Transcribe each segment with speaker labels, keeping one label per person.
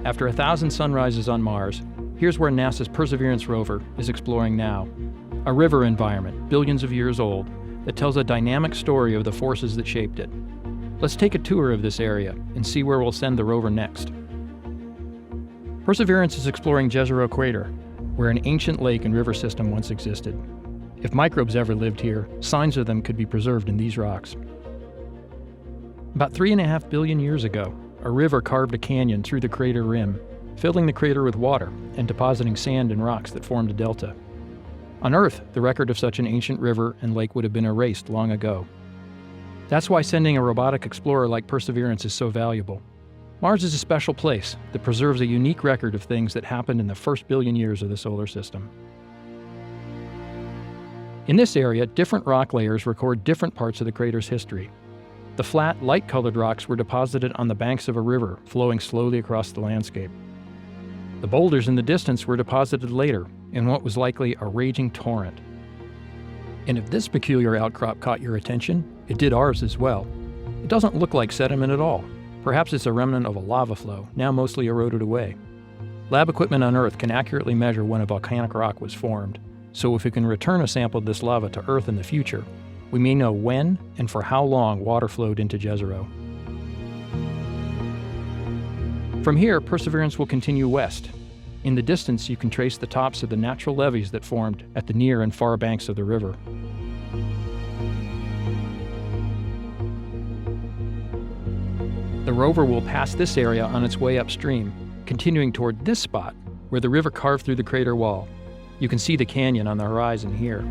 Speaker 1: After 1,000 sunrises on Mars, here's where NASA's Perseverance rover is exploring now. A river environment, billions of years old, that tells a dynamic story of the forces that shaped it. Let's take a tour of this area and see where we'll send the rover next. Perseverance is exploring Jezero Crater, where an ancient lake and river system once existed. If microbes ever lived here, signs of them could be preserved in these rocks. About 3.5 billion years ago, a river carved a canyon through the crater rim, filling the crater with water and depositing sand and rocks that formed a delta. On Earth, the record of such an ancient river and lake would have been erased long ago. That's why sending a robotic explorer like Perseverance is so valuable. Mars is a special place that preserves a unique record of things that happened in the first billion years of the solar system. In this area, different rock layers record different parts of the crater's history. The flat, light-colored rocks were deposited on the banks of a river flowing slowly across the landscape. The boulders in the distance were deposited later in what was likely a raging torrent. And if this peculiar outcrop caught your attention, it did ours as well. It doesn't look like sediment at all. Perhaps it's a remnant of a lava flow, now mostly eroded away. Lab equipment on Earth can accurately measure when a volcanic rock was formed, so if we can return a sample of this lava to Earth in the future, we may know when and for how long water flowed into Jezero. From here, Perseverance will continue west. In the distance, you can trace the tops of the natural levees that formed at the near and far banks of the river. The rover will pass this area on its way upstream, continuing toward this spot where the river carved through the crater wall. You can see the canyon on the horizon here.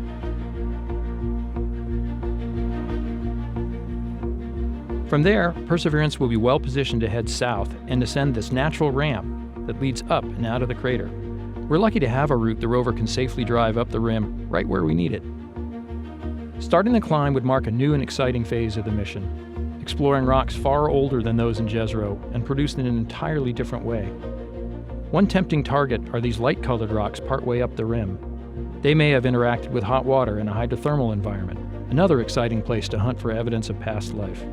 Speaker 1: From there, Perseverance will be well positioned to head south and ascend this natural ramp that leads up and out of the crater. We're lucky to have a route the rover can safely drive up the rim right where we need it. Starting the climb would mark a new and exciting phase of the mission, exploring rocks far older than those in Jezero and produced in an entirely different way. One tempting target are these light-colored rocks partway up the rim. They may have interacted with hot water in a hydrothermal environment, another exciting place to hunt for evidence of past life.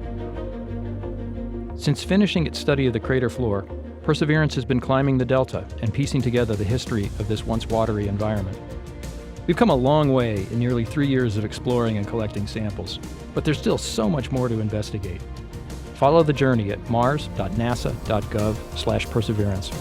Speaker 1: Since finishing its study of the crater floor, Perseverance has been climbing the delta and piecing together the history of this once watery environment. We've come a long way in nearly 3 years of exploring and collecting samples, but there's still so much more to investigate. Follow the journey at mars.nasa.gov/perseverance.